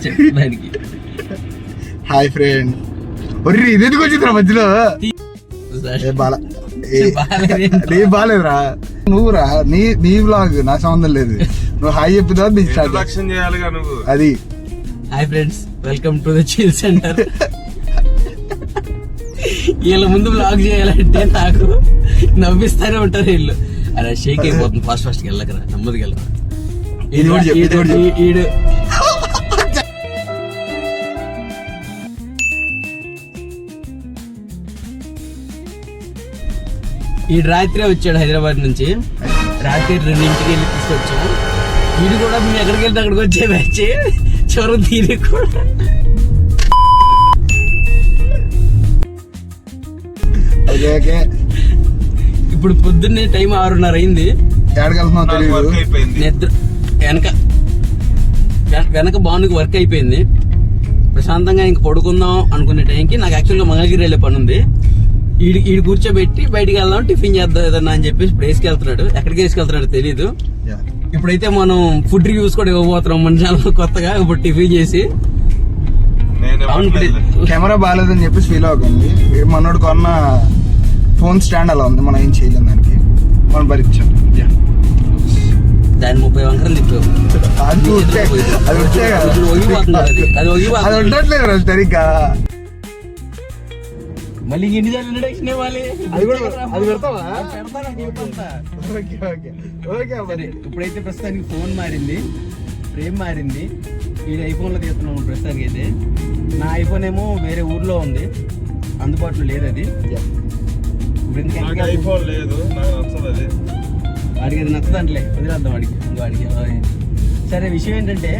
చెప్పడానికి. Hi friend, ఒర్రి ఇది ఎందుకు వచ్చిందిరా మధ్యలో? నీ బాలేదురా, నువ్వురా, నీ బ్లాగ్ నా సంబంధం లేదు. నువ్వు హాయ్ చెప్పినా అది. Hi friends, welcome to the chill centre. వీళ్ళ ముందు బ్లాగ్ చేయాలంటే నాకు నవ్విస్తానే ఉంటారు వీళ్ళు. అరే షేక్ అయిపోతుంది, ఫాస్ట్ వెళ్ళకరా, నెమ్మదికి వెళ్ళరా. ఈడు ఈ రాత్రి వచ్చాడు హైదరాబాద్ నుంచి. రాత్రి 2ంటికి వెళ్ళి తీసుకొచ్చాము. వీడు కూడా మేము ఎక్కడికి వెళ్తే అక్కడికి వచ్చే బ్యాచ్. చివరికి తీరి కూడా ఇప్పుడు పొద్దున్నే టైం 6:30 అయింది. నిద్ర వెనక బాగుంది, వర్క్ అయిపోయింది. ప్రశాంతంగా ఇంక పడుకుందాం అనుకునే టైంకి నాకు యాక్చువల్గా మంగళగిరి వెళ్ళే పని ఉంది. ఈడు కూర్చోబెట్టి బయటికి వెళ్దాం, టిఫిన్ చేద్దాం ఏదన్నా అని చెప్పేసి ఇప్పుడు వేసుకెళ్తున్నాడు. ఎక్కడికి వేసుకెళ్తున్నాడు తెలీదు. ఇప్పుడైతే మనం ఫుడ్ రివ్యూస్ కూడా ఇవ్వబోతున్నాం మన ఛానల్ కొత్తగా. ఇప్పుడు టిఫిన్ చేసి కెమెరా బాగాలేదని చెప్పేసి ఫీల్ అవుతుంది. మనోడు కొన్న ఫోన్ స్టాండ్ అలా ఉంది, మనం ఏం చేయలేం దానికి, మనం భరించాం. దాన్ని 30 వంకరలు తిప్పావు. అది ఉండట్లేదు సరిగ్గా. మళ్ళీ ఎన్నిసార్లు ఇంట్రడక్షన్ ఇవ్వాలి? ఇప్పుడైతే ప్రస్తుతానికి ఫోన్ మారింది, ఫ్రేమ్ మారింది. ఈ ఐఫోన్ లో తీస్తున్నాము ప్రస్తుతానికి అయితే. నా ఐఫోన్ ఏమో వేరే ఊర్లో ఉంది, అందుబాటులో లేదు. అది ఐఫోన్ లేదు, వాడికి అది నచ్చదంటలే, వదిలేద్దాం వాడికి. సరే, విషయం ఏంటంటే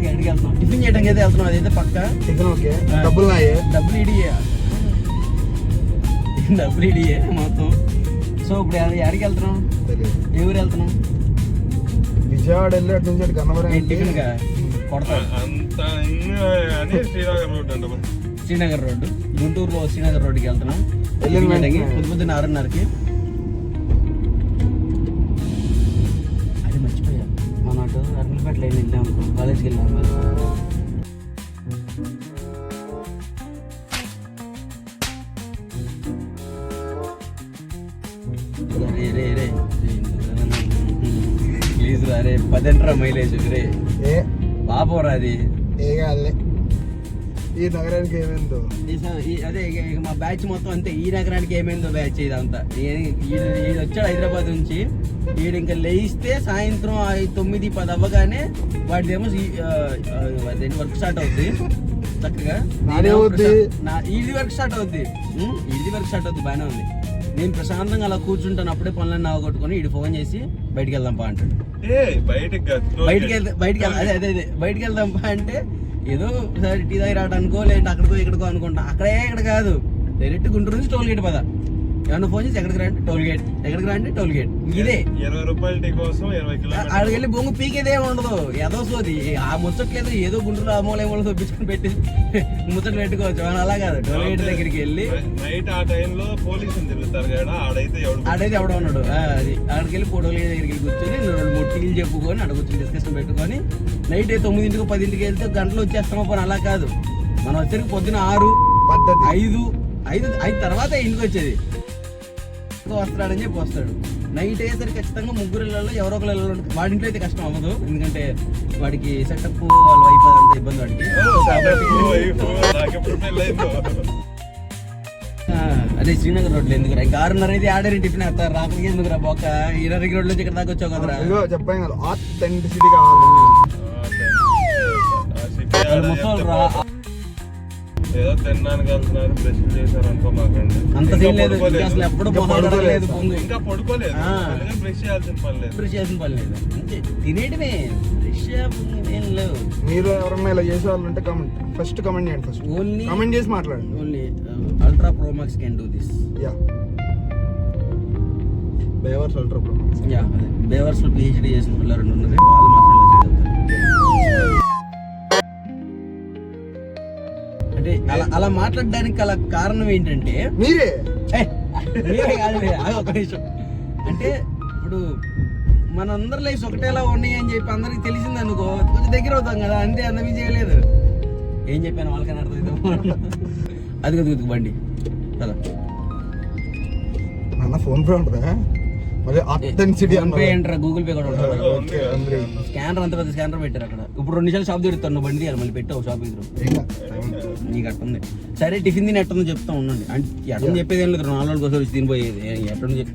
అడిగి వెళ్తున్నాం, టిఫిన్ చేయడానికి అయితే వెళ్తున్నాం. అదైతే పక్క. డబ్బులు ఇడియే మొత్తం. సో ఇప్పుడు ఎక్కడికి వెళ్తున్నాం? ఏ ఊరు వెళ్తున్నాం? విజయవాడ వెళ్ళి అటు నుంచి టిఫిన్ గా కొడతా. శ్రీనగర్ రోడ్డు, గుంటూరులో శ్రీనగర్ రోడ్డుకి వెళ్తున్నాం. పొద్దున్న 6:30కి. అది మర్చిపోయా, మన అటు అర్మలపేటలో వెళ్ళాం, కాలేజ్కి వెళ్ళాం. ప్లీజ్ రా రే, 10 మైలేజ్ రే పాపం రా. అది ఈ నగరానికి ఏమైందో అదే మా బ్యాచ్ మొత్తం అంతే. ఈ నగరానికి ఏమైందో బ్యాచ్ ఇదంతా. ఈడు వచ్చాడు హైదరాబాద్ నుంచి. ఈడు ఇంకా లేయిస్తే సాయంత్రం 9-10 అవ్వగానే వాడిదేమో వర్క్ స్టార్ట్ అవుద్ది చక్కగా. ఈడి వర్క్ స్టార్ట్ అవుద్ది, బాగానే ఉంది. నేను ప్రశాంతంగా అలా కూర్చుంటాను. అప్పుడే పనులన్నీ అవగొట్టుకుని ఈడు ఫోన్ చేసి బయటికి వెళ్దాం పా అంటాడు. బయటికి వెళ్దాం పా అంటే ఏదో ఒకసారి టీ దగ్గర రావడానికో లేదంటే అక్కడికో ఇక్కడికో అనుకుంటా. ఇక్కడ కాదు, డైరెక్ట్ గుంటూరు నుంచి టోల్ గేట్ పద. ఏమన్నా ఫోన్ చేసి ఎక్కడికి రండి టోల్ గేట్, ఎక్కడికి రండి టోల్ గేట్. ఇదే 20 రూపాయల టీ కోసం అక్కడికి వెళ్ళి బొంగు పీకేదే ఉండదు. ఏదో సోది ఆ ముచ్చట్లేదు. ఏదో గుంటూరు అమూలేమూలు చూపించుకుని పెట్టి ముచ్చట్లు పెట్టుకోవచ్చు. అలా కాదు, టోల్ గేట్ దగ్గరికి వెళ్ళి నైట్ ఆ టైంలో పోలీసులు తిరుగుతారు కదా, ఆడైతే ఎవడో ఉన్నాడు. అది అక్కడికి వెళ్ళి టోల్ గేట్ దగ్గరికి కూర్చొని 2-3 టీలు చెప్పుకొని అక్కడ కూర్చొని డిస్కషన్ పెట్టుకొని నైట్ 9కి 10కి వెళ్తే గంటలు వచ్చేస్తామో పని. అలా కాదు, మనం వచ్చరికి పొద్దున 6, 5 తర్వాత ఇంటికి వచ్చేది. వస్తాడని చెప్పి వస్తాడు. నైట్ అయ్యేసరికి ఖచ్చితంగా 3 ఇళ్ళలో ఎవరో ఒకరు ఇళ్ళలో ఉంటుంది. వాడి ఇంట్లో అయితే కష్టం అవ్వదు, ఎందుకంటే వాడికి సెటప్ వాళ్ళ వైఫ్ అంత ఇబ్బంది వాడికి. అదే శ్రీనగర్ రోడ్లో ఎందుకురా, ఇంకా 6:30 అయితే ఆడేరి టిఫిన్ వేస్తారు. రాత్రికి ఎందుకురా బొక్క. ఈ నగర్ రోడ్ నుంచి ఇక్కడ దాకా వచ్చావు కదరా. ముసలు రా, ఏదో తినడానికి వెళ్తున్నారు, బ్రష్ చేశారు అనుకో. మాకండి అంత సీన్ లేదు, అసలు ఎప్పుడు ఇంకా పడుకోలేదు, బ్రష్ చేయాల్సిన పని లేదు. అంతే, తినేయడమే, బ్రష్ ఏం లేవు. మీరు ఎవరన్నా ఇలా చేసే వాళ్ళు ఉంటే ఫస్ట్ కమెంట్ చేయండి. ఓన్లీ కమెంట్ చేసి మాట్లాడండి. Only ultra pro max can do this. బేవర్స్ అల్ట్రా ప్రో మాక్స్. అదే బేవర్స్ లో PhD చేసిన పిల్లలు 2 ఉన్నారు, వాళ్ళు మాత్రం ఇలా చేయగలుగుతారు. అంటే అలా మాట్లాడడానికి అలా కారణం ఏంటంటే మీరే కాదు, ఒక నిమిషం. అంటే ఇప్పుడు మనందరి లైఫ్స్ ఒకటేలా ఉన్నాయి అని చెప్పి అందరికి తెలిసింది అనుకో, కొంచెం దగ్గర అవుతాం కదా, అంతే, అందమీ చేయలేదు. ఏం చెప్పాను వాళ్ళకని అర్థం. అది కదా బండి కదా, అన్న ఫోన్ పే ఉంటుందా మరి అథెంటిసిటీ ఫోన్ పే ఏంట్రా, గూగుల్ పే కూడా ఉంటుంది. ఓకే అందరూ స్కానర్ అంత పెద్ద స్కానర్ పెట్టారు అక్కడ. ఇప్పుడు 2 నిమిషాలు షాప్ తిరుగుతాను, నువ్వు బండి తీయాలి, మళ్ళీ పెట్టావు షాప్ ఎదురు. నీకు అట్టుంది. సరే టిఫిన్ తిని ఎట్టుందో చెప్తా ఉండండి. అంటే ఎట్లా చెప్పేది ఏం లేదు, 4 రోజులకి ఒకసారి వచ్చి తినిపోయేది. ఎట్టుందో చెప్పి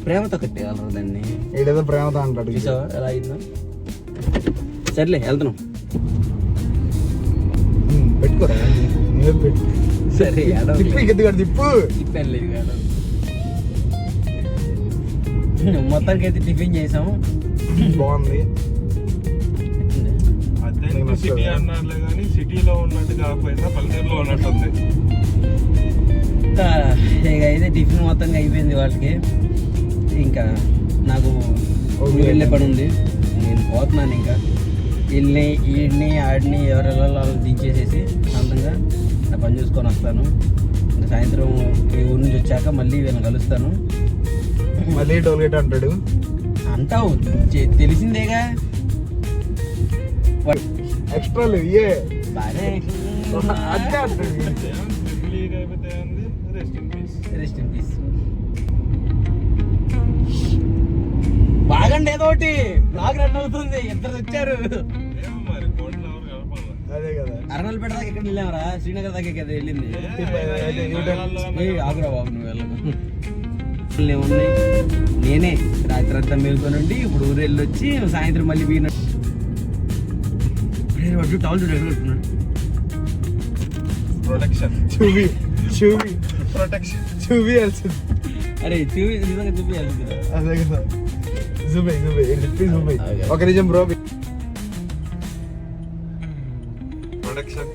ప్రేమతో కట్టేయాలరా దాన్ని. ఏడేదో ప్రేమతో అంటాడు. చూసావా ఎలా అయిందో. సర్లే వెళ్తున్నాం. పెట్టుకోరా నువ్వే పెట్టు. సరే తిప్పు ఎత్తుగాడు తిప్పు. తిప్పాను లేదు కదా. మొత్తానికి అయితే టిఫిన్ చేసాము, బాగుంది. అదే సిటీ అన్నారులే కానీ సిటీలో ఉన్నట్టు కాకపోయినా పల్లెటూరులో ఉన్నట్టుంది. ఇక అయితే టిఫిన్ మొత్తంగా అయిపోయింది వాళ్ళకి. ఇంకా నాకు ఊరు వెళ్ళే పని ఉంది, నేను పోతున్నాను. ఇంకా వీళ్ళని వీడిని ఆడిని ఎవరెళ్ళో వాళ్ళని దించేసేసి శాంతంగా నా పని చూసుకొని వస్తాను. ఇంకా సాయంత్రం ఈ ఊరు నుంచి వచ్చాక మళ్ళీ వీళ్ళని కలుస్తాను. మళ్ళీ టోల్ గేట్ అంటాడు అంటావు, తెలిసిందేగా. ఎక్స్ట్రాలు ఏ బాగానే అదే అంటాడు. అయిపోతే rest in peace. Rest in peace. బాగండి ఏదో ఒకటి బ్లాగ్ రన్ అవుతుంది. ఇద్దరు వచ్చారు. ఏమో మరి కోట్లో ఎవరు కలపాలి. అదే కదా అరణాలపేట దాకా ఎక్కడ వెళ్ళామరా, శ్రీనగర్ దాకా కదా వెళ్ళింది. ఆగురా బాబు నువ్వు వెళ్ళకు. ఏమున్నాయి, నేనే రాత్రి అంతా మేల్కొనండి. ఇప్పుడు ఊరు వెళ్ళి వచ్చి సాయంత్రం మళ్ళీ వీణ టౌన్ చూడు ఎక్కడ పెట్టుకున్నాడు. ప్రొటెక్షన్ చూవి ప్రొటెక్షన్ చూపియాల్సింది. అరే నిజంగా చూపించాల్సింది. అదే కదా జూబై ఒక నిజం బ్రో. ప్రొటెక్షన్